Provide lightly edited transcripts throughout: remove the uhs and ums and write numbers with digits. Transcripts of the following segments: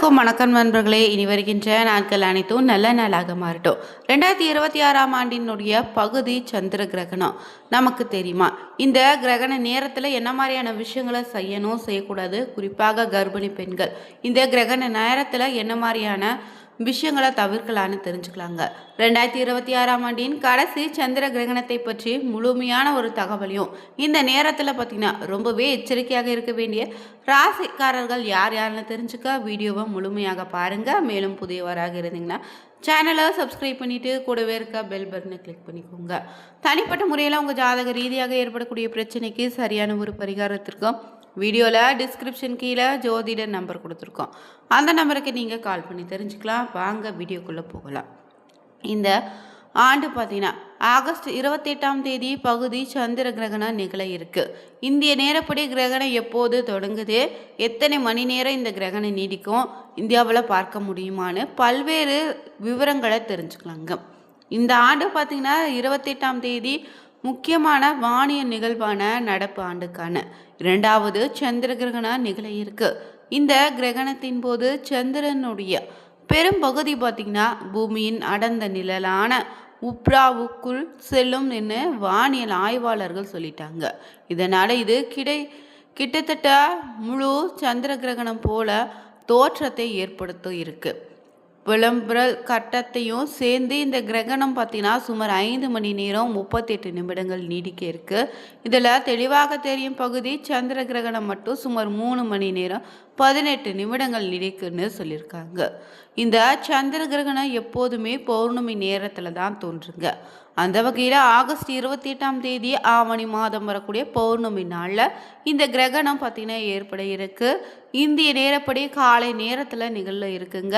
எல்லோருக்கும் வணக்கம் நண்பர்களே. இனி வருகின்ற நாட்கள் அனைத்தும் நல்ல நாளாக மாறட்டும். 2026ஆம் ஆண்டினுடைய பகுதி சந்திர கிரகணம் நமக்கு தெரியுமா? இந்த கிரகண நேரத்தில் என்ன மாதிரியான விஷயங்களை செய்யணும், செய்யக்கூடாது, குறிப்பாக கர்ப்பிணி பெண்கள் இந்த கிரகண நேரத்தில் என்ன மாதிரியான விஷயங்களை தவிர்க்கலான்னு தெரிஞ்சுக்கலாங்க. 2026ஆம் ஆண்டின் கடைசி சந்திர கிரகணத்தை பற்றி முழுமையான ஒரு தகவலையும் இந்த நேரத்தில் பார்த்தீங்கன்னா ரொம்பவே எச்சரிக்கையாக இருக்க வேண்டிய ராசிக்காரர்கள் யார் யாருன்னு தெரிஞ்சுக்க வீடியோவை முழுமையாக பாருங்கள். மேலும் புதியவராக இருந்தீங்கன்னா சேனலை சப்ஸ்கிரைப் பண்ணிவிட்டு கூடவே இருக்க பெல் பட்டனை கிளிக் பண்ணிக்கோங்க. தனிப்பட்ட முறையில் உங்கள் ஜாதக ரீதியாக ஏற்படக்கூடிய பிரச்சனைக்கு சரியான ஒரு பரிகாரத்திற்கும் வீடியோவில் டிஸ்கிரிப்ஷன் கீழே ஜோதிடர் நம்பர் கொடுத்துருக்கோம். அந்த நம்பருக்கு நீங்கள் கால் பண்ணி தெரிஞ்சுக்கலாம். வாங்க வீடியோக்குள்ளே போகலாம். இந்த ஆண்டு பார்த்தீங்கன்னா ஆகஸ்ட் 28ஆம் தேதி பகுதி சந்திர கிரகணம் நிகழ இருக்கு. இந்திய நேரப்படி கிரகணம் எப்போது தொடங்குது, எத்தனை மணி நேரம் இந்த கிரகணம் நீடிக்கும், இந்தியாவில் பார்க்க முடியுமான்னு பல்வேறு விவரங்களை தெரிஞ்சுக்கலாங்க. இந்த ஆண்டு பார்த்தீங்கன்னா 28ஆம் தேதி முக்கியமான வானிய நிகழ்வான நடப்பு ஆண்டுக்கான 2வது சந்திர கிரகணம் நிகழ இருக்கு. இந்த கிரகணத்தின் போது சந்திரனுடைய பெரும் பகுதி பார்த்திங்கன்னா பூமியின் அடர்ந்த நிழலான உப்ராவுக்குள் செல்லும் என்று வானியல் ஆய்வாளர்கள் சொல்லிட்டாங்க. இதனால் இது கிட்டத்தட்ட முழு சந்திர கிரகணம் போல தோற்றத்தை ஏற்படுத்த இருக்கு. விளம்பர கட்டத்தையும் சேர்ந்து இந்த கிரகணம் பார்த்தீங்கன்னா சுமார் 5 மணி நேரம் 38 நிமிடங்கள் நீடிக்க இருக்கு. இதில் தெளிவாக தெரியும் பகுதி சந்திர கிரகணம் மட்டும் சுமார் 3 மணி நேரம் 18 நிமிடங்கள் நீடிக்குன்னு சொல்லியிருக்காங்க. இந்த சந்திர கிரகணம் எப்போதுமே பௌர்ணமி நேரத்தில் தான் தோன்றுங்க. அந்த வகையில் ஆகஸ்ட் 28ஆம் தேதி ஆவணி மாதம் வரக்கூடிய பௌர்ணமி நாளில் இந்த கிரகணம் பார்த்திங்கன்னா ஏற்பட இருக்கு. இந்திய நேரப்படி காலை நேரத்தில் நிகழ இருக்குங்க.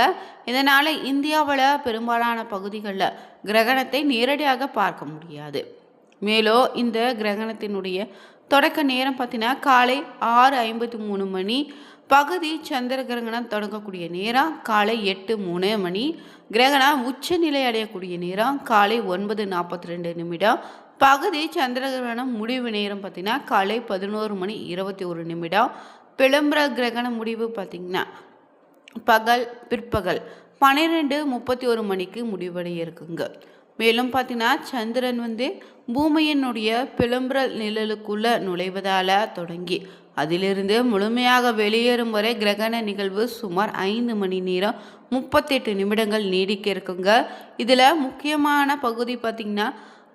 இதனால் இந்தியாவில் பெரும்பாலான பகுதிகளில் கிரகணத்தை நேரடியாக பார்க்க முடியாது. மேலும் இந்த கிரகணத்தினுடைய தொடக்க நேரம் பார்த்திங்கன்னா காலை 6:53 மணி. பகுதி சந்திர கிரகணம் தொடங்கக்கூடிய நேரம் காலை 8:03 மணி. கிரகணம் உச்சநிலை அடையக்கூடிய நேரம் காலை 9:42 நிமிடம். பகுதி சந்திர கிரகணம் முடிவு நேரம் பார்த்திங்கன்னா காலை 11:21 நிமிடம். விளம்பர கிரகண முடிவு பார்த்திங்கன்னா பிற்பகல் 12:31 மணிக்கு முடிவடைய இருக்குங்க. மேலும் பார்த்தீங்கன்னா சந்திரன் பூமியினுடைய விளம்பர நிழலுக்குள்ள நுழைவதால் தொடங்கி அதிலிருந்து முழுமையாக வெளியேறும் வரை கிரகண நிகழ்வு சுமார் 5 மணி நேரம் 38 நிமிடங்கள் நீடிக்க இருக்குங்க. இதில் முக்கியமான பகுதி பார்த்திங்கன்னா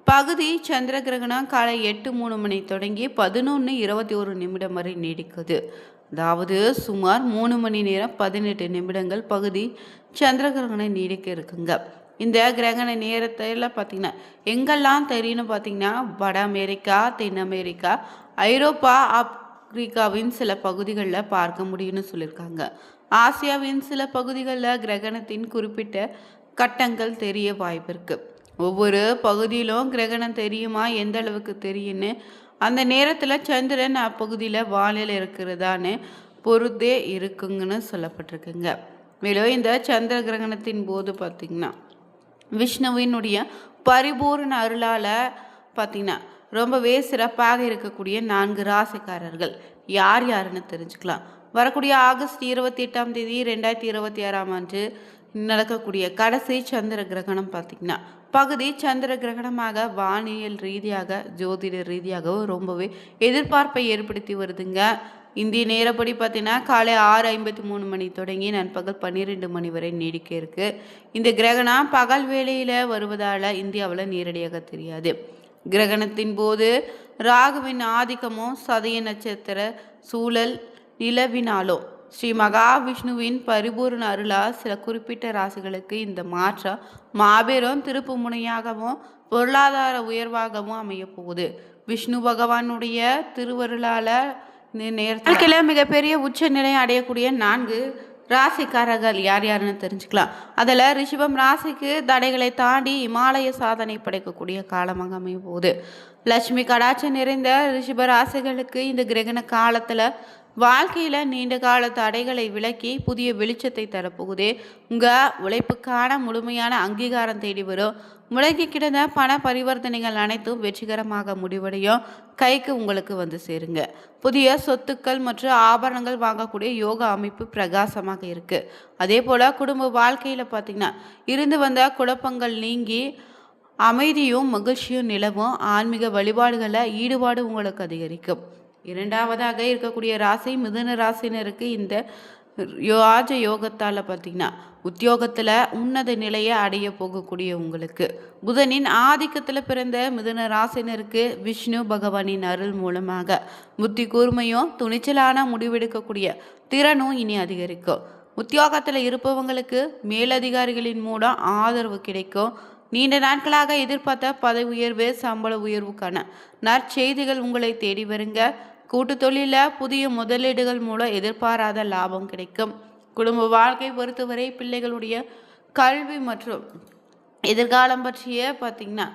பகுதி சந்திர கிரகணம் காலை 8:03 மணி தொடங்கி 11:21 நிமிடம் வரை நீடிக்குது. அதாவது சுமார் 3 மணி நேரம் 18 நிமிடங்கள் பகுதி சந்திர கிரகணம் நீடிக்க இருக்குங்க. இந்த கிரகண நேரத்தில் பார்த்திங்கன்னா எங்கெல்லாம் தெரியும்னு பார்த்திங்கன்னா வட அமெரிக்கா, தென் அமெரிக்கா, ஐரோப்பா, ஆப்பிரிக்காவின் சில பகுதிகளில் பார்க்க முடியும்னு சொல்லியிருக்காங்க. ஆசியாவின் சில பகுதிகளில் கிரகணத்தின் குறிப்பிட்ட கட்டங்கள் தெரிய வாய்ப்பு இருக்குது. ஒவ்வொரு பகுதியிலும் கிரகணம் தெரியுமா, எந்த அளவுக்கு தெரியும்னு அந்த நேரத்தில் சந்திரன் அப்பகுதியில் வானிலை இருக்கிறதான்னு பொறுத்தே இருக்குங்கன்னு சொல்லப்பட்டிருக்குங்க. மேலும் இந்த சந்திர கிரகணத்தின் போது பார்த்திங்கன்னா விஷ்ணுவினுடைய பரிபூர்ண அருளால் பார்த்திங்கன்னா ரொம்பவே சிறப்பாக இருக்கக்கூடிய 4 ராசிக்காரர்கள் யார் யாருன்னு தெரிஞ்சுக்கலாம். வரக்கூடிய ஆகஸ்ட் 28ஆம் தேதி 2026ஆம் ஆண்டு நடக்கக்கூடிய கடைசி சந்திர கிரகணம் பார்த்திங்கன்னா பகுதி சந்திர கிரகணமாக வானியல் ரீதியாக ஜோதிட ரீதியாகவும் ரொம்பவே எதிர்பார்ப்பை ஏற்படுத்தி வருதுங்க. இந்திய நேரப்படி பார்த்தீங்கன்னா காலை 6:53 மணி தொடங்கி நண்பகல் 12 மணி வரை நீடிக்க இருக்கு. இந்த கிரகணம் பகல் வேளையில் வருவதால் இந்தியாவில் நேரடியாக தெரியாது. கிரகணத்தின் போது ராகுவின் ஆதிக்கமும் சதய நட்சத்திர சூழல் நிலவினாலும் ஸ்ரீ மகாவிஷ்ணுவின் பரிபூர்ண அருளால் சில குறிப்பிட்ட ராசிகளுக்கு இந்த மாற்றம் மாபெரும் திருப்பு முனையாகவும் பொருளாதார உயர்வாகவும் அமைய போகுது. விஷ்ணு பகவானுடைய திருவருளால் நேரத்தில் மிகப்பெரிய உச்ச நிலை அடையக்கூடிய 4 ராசிக்காரர்கள் யார் யாருன்னு தெரிஞ்சுக்கலாம். அதில் ரிஷபம் ராசிக்கு தடைகளை தாண்டி இமாலய சாதனை படைக்கக்கூடிய காலமாக அமைய போகுது. லட்சுமி கடாட்சம் நிறைந்த ரிஷப ராசிகளுக்கு இந்த கிரகண காலத்தில் வாழ்க்கையில் நீண்ட கால தடைகளை விலக்கி புதிய வெளிச்சத்தை தரப்போகுது. உங்கள் உழைப்புக்கான முழுமையான அங்கீகாரம் தேடி வரும். முடங்கி கிடந்த பண பரிவர்த்தனைகள் அனைத்தும் வெற்றிகரமாக முடிவடையும். கைக்கு உங்களுக்கு வந்து சேருங்க. புதிய சொத்துக்கள் மற்றும் ஆபரணங்கள் வாங்கக்கூடிய யோகா அமைப்பு பிரகாசமாக இருக்குது. அதே போல் குடும்ப வாழ்க்கையில் பார்த்திங்கன்னா இருந்து வந்த குழப்பங்கள் நீங்கி அமைதியும் மகிழ்ச்சியும் நிலவும். ஆன்மீக வழிபாடுகளில் ஈடுபாடு உங்களுக்கு அதிகரிக்கும். இரண்டாவதாக இருக்கக்கூடிய ராசி மிதுன ராசினருக்கு இந்த யோகத்தால் பார்த்திங்கன்னா உத்தியோகத்தில் உன்னத நிலையை அடைய போகக்கூடிய உங்களுக்கு புதனின் ஆதிக்கத்தில் பிறந்த மிதுன ராசினருக்கு விஷ்ணு பகவானின் அருள் மூலமாக புத்தி கூர்மையும் துணிச்சலான முடிவெடுக்கக்கூடிய திறனும் இனி அதிகரிக்கும். உத்தியோகத்தில் இருப்பவங்களுக்கு மேலதிகாரிகளின் மூலம் ஆதரவு கிடைக்கும். நீண்ட நாட்களாக எதிர்பார்த்த பதவி உயர்வு சம்பள உயர்வுக்கான நற்செய்திகள் உங்களை தேடி வருங்க. கூட்டு தொழிலில் புதிய முதலீடுகள் மூலம் எதிர்பாராத லாபம் கிடைக்கும். குடும்ப வாழ்க்கை பொறுத்தவரை பிள்ளைகளுடைய கல்வி மற்றும் எதிர்காலம் பற்றிய பார்த்திங்கன்னா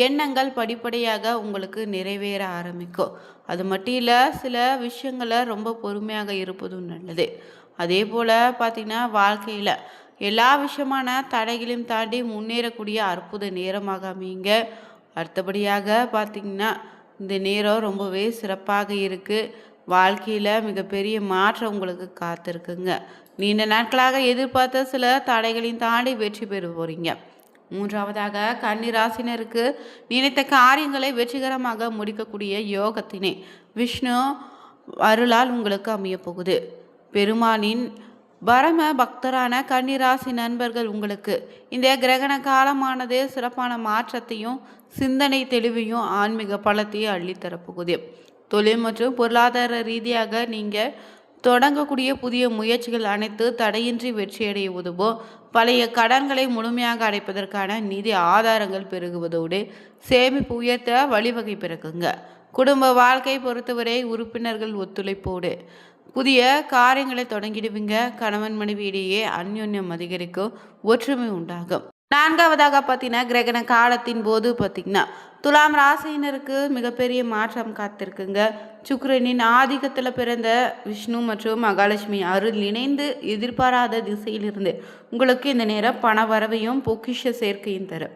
எண்ணங்கள் படிப்படியாக உங்களுக்கு நிறைவேற ஆரம்பிக்கும். அது மட்டும் இல்லை, சில விஷயங்களை ரொம்ப பொறுமையாக இருப்பதும் நல்லது. அதே போல் பார்த்திங்கன்னா வாழ்க்கையில் எல்லா விஷயமான தடைகளையும் தாண்டி முன்னேறக்கூடிய அற்புத நேரமாக அமைங்க. அடுத்தபடியாக பார்த்திங்கன்னா இந்த நேரம் ரொம்பவே சிறப்பாக இருக்குது. வாழ்க்கையில் மிகப்பெரிய மாற்றம் உங்களுக்கு காத்திருக்குங்க. நீண்ட நாட்களாக எதிர்பார்த்த சில தடைகளையும் தாண்டி வெற்றி பெற போகிறீங்க. மூன்றாவதாக கன்னி ராசினருக்கு நினைத்த காரியங்களை வெற்றிகரமாக முடிக்கக்கூடிய யோகத்தினை விஷ்ணு அருளால் உங்களுக்கு அமைய போகுது. பெருமானின் பரம பக்தரான கன்னிராசி நண்பர்கள் உங்களுக்கு இந்த கிரகண காலமானது சிறப்பான மாற்றத்தையும் சிந்தனை தெளிவையும் ஆன்மீக பலத்தையும் அள்ளித்தரப்போகுது. தொழில் மற்றும் பொருளாதார ரீதியாக நீங்கள் தொடங்கக்கூடிய புதிய முயற்சிகள் அனைத்து தடையின்றி வெற்றியடைய உதவும். பழைய கடன்களை முழுமையாக அடைப்பதற்கான நிதி ஆதாரங்கள் பெருகுவதோடு சேமிப்பு உயர்த்த வழிவகை பிறக்குங்க. குடும்ப வாழ்க்கை பொறுத்தவரை உறுப்பினர்கள் ஒத்துழைப்போடு புதிய காரியங்களை தொடங்கிடுவீங்க. கணவன் மனைவி இடையே அந்யோன்யம் அதிகரிக்கும், ஒற்றுமை உண்டாகும். நான்காவதாக பார்த்தீங்கன்னா கிரகண காலத்தின் போது பார்த்தீங்கன்னா துலாம் ராசியினருக்கு மிகப்பெரிய மாற்றம் காத்திருக்குங்க. சுக்கிரனின் ஆதிக்கத்தில் பிறந்த விஷ்ணு மற்றும் மகாலட்சுமி அருள் இணைந்து எதிர்பாராத திசையிலிருந்து உங்களுக்கு இந்த நேரம் பண வரவையும் பொக்கிஷ சேர்க்கையும் தரும்.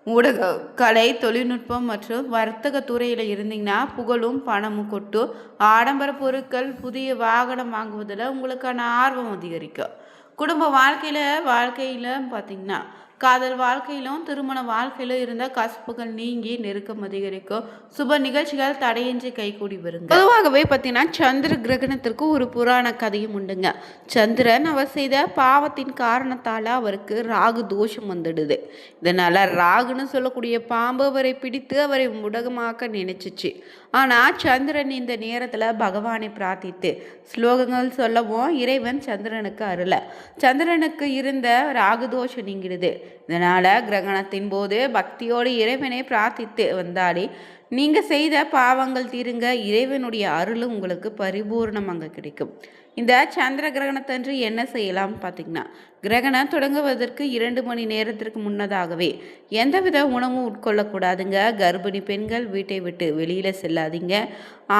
ஊடக கலை தொழில்நுட்பம் மற்றும் வர்த்தக துறையில் இருந்தீங்கன்னா புகழும் பணமும் கொட்டும். ஆடம்பர பொருட்கள் புதிய வாகனம் வாங்குவதில் உங்களுக்கான ஆர்வம் அதிகரிக்கும். குடும்ப வாழ்க்கையில் பார்த்திங்கன்னா காதல் வாழ்க்கையிலும் திருமண வாழ்க்கையிலும் இருந்த கசப்புகள் நீங்கி நெருக்கம் அதிகரிக்கும். சுப நிகழ்ச்சிகள் தடையின்றி கைகூடி வருங்க. பொதுவாகவே பார்த்தீங்கன்னா சந்திர கிரகணத்திற்கு ஒரு புராண கதையும் உண்டுங்க. சந்திரன் அவர் செய்த பாவத்தின் காரணத்தால் அவருக்கு ராகு தோஷம் வந்துடுது. இதனால் ராகுன்னு சொல்லக்கூடிய பாம்பு அவரை பிடித்து அவரை முடகமாக்க நினைச்சிச்சு. ஆனால் சந்திரன் இந்த நேரத்தில் பகவானை பிரார்த்தித்து ஸ்லோகங்கள் சொல்லவும் இறைவன் சந்திரனுக்கு அருள சந்திரனுக்கு இருந்த ராகுதோஷம் நீங்கிடுது. இதனால் கிரகணத்தின் போது பக்தியோடு இறைவனை பிரார்த்தித்து வந்தாலே நீங்கள் செய்த பாவங்கள் தீருங்க. இறைவனுடைய அருளும் உங்களுக்கு பரிபூர்ணம் அங்கே கிடைக்கும். இந்த சந்திர கிரகணத்தன்று என்ன செய்யலாம் பார்த்தீங்கன்னா கிரகணம் தொடங்குவதற்கு 2 மணி நேரத்திற்கு முன்னதாகவே எந்தவித உணவும் உட்கொள்ளக்கூடாதுங்க. கர்ப்பிணி பெண்கள் வீட்டை விட்டு வெளியில் செல்லாதீங்க.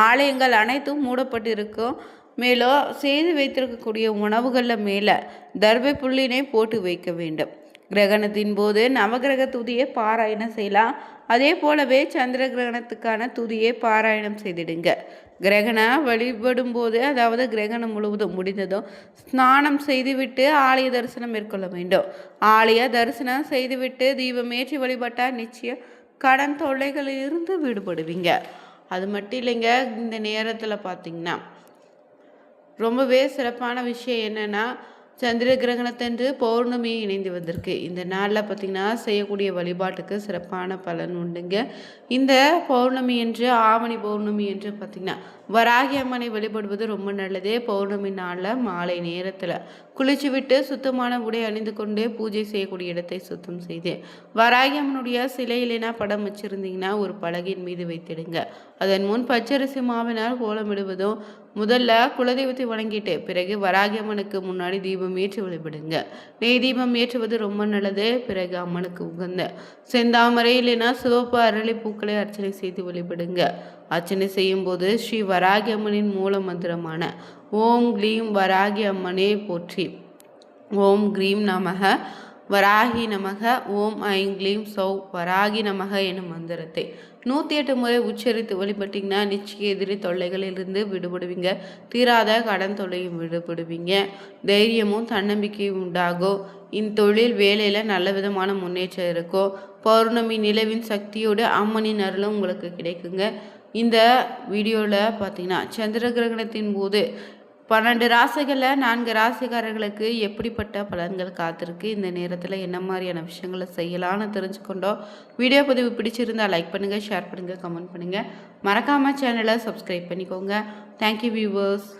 ஆலயங்கள் அனைத்தும் மூடப்பட்டு இருக்கும். மேலும் செய்து வைத்திருக்கக்கூடிய உணவுகளில் மேலே தர்பை புள்ளினை போட்டு வைக்க வேண்டும். கிரகணத்தின் போது நவகிரக துதியை பாராயணம் செய்யலாம். அதே போலவே சந்திர கிரகணத்துக்கான துதியை பாராயணம் செய்திடுங்க. கிரகணம் வழிபடும் போது, அதாவது கிரகணம் முழுவதும் முடிந்ததும் ஸ்நானம் செய்துவிட்டு ஆலய தரிசனம் மேற்கொள்ள வேண்டும். ஆலய தரிசனம் செய்துவிட்டு தீபமேற்றி வழிபட்டால் நிச்சயம் கடன் தொல்லைகளில் இருந்து விடுபடுவீங்க. அது மட்டும் இல்லைங்க, இந்த நேரத்தில் பார்த்திங்கன்னா ரொம்பவே சிறப்பான விஷயம் என்னென்னா சந்திர கிரகணத்தன்று பௌர்ணமி இணைந்து வந்திருக்கு. இந்த நாளில் பார்த்திங்கன்னா செய்யக்கூடிய வழிபாட்டுக்கு சிறப்பான பலன் உண்டுங்க. இந்த பௌர்ணமி என்று ஆவணி பௌர்ணமி என்று பார்த்திங்கன்னா வராகி அம்மனை வழிபடுவது ரொம்ப நல்லது. பௌர்ணமி நாளில் மாலை நேரத்தில் குளிச்சு விட்டு சுத்தமான உடை அணிந்து கொண்டு பூஜை செய்யக்கூடிய இடத்தை சுத்தம் செய்து வராகி அம்மனுடைய சிலை இல்லைனா படம் வச்சுருந்தீங்கன்னா ஒரு பலகையின் மீது வைத்திடுங்க. அதன் முன் பச்சரிசி மாவினால் கோலமிடுவதும். முதல்ல குலதெய்வத்தை வணங்கிட்டு பிறகு வராகி அம்மனுக்கு முன்னாடி தீபம் ஏற்றி வழிபடுங்க. நெய் தீபம் ஏற்றுவது ரொம்ப நல்லது. பிறகு அம்மனுக்கு உகந்த செந்தாமரை இல்லைன்னா சிவப்பு அரளி பூக்களை அர்ச்சனை செய்து வழிபடுங்க. அர்ச்சனை செய்யும் போது ஸ்ரீ வராகி அம்மனின் மூல மந்திரமான ஓம் க்ளீம் வராகி அம்மனே போற்றி, ஓம் க்ரீம் நமக வராகி நமக, ஓம் ஐம் க்ளீம் சௌ வராகி நமக எனும் மந்திரத்தை 108 முறை உச்சரித்து வழிபட்டிங்கன்னா நிச்சய எதிரி தொல்லைகளிலிருந்து விடுபடுவீங்க. தீராத கடன் தொல்லையும் விடுபடுவீங்க. தைரியமும் தன்னம்பிக்கையும் உண்டாகும். இத்தொழில் வேலையில் நல்ல விதமான முன்னேற்றம் இருக்கும். பௌர்ணமி நிலவின் சக்தியோடு அம்மனின் அருளும் உங்களுக்கு கிடைக்குங்க. இந்த வீடியோவில் பார்த்தீங்கன்னா சந்திர கிரகணத்தின் போது 12 ராசிகளில் 4 ராசிக்காரர்களுக்கு எப்படிப்பட்ட பலன்கள் காத்திருக்கு, இந்த நேரத்தில் என்ன மாதிரியான விஷயங்களை செய்யலான்னு தெரிஞ்சுக்கொண்டோம். வீடியோ பதிவு பிடிச்சிருந்தால் லைக் பண்ணுங்கள், ஷேர் பண்ணுங்கள், கமெண்ட் பண்ணுங்கள். மறக்காமல் சேனலை சப்ஸ்கிரைப் பண்ணிக்கோங்க. Thank you viewers.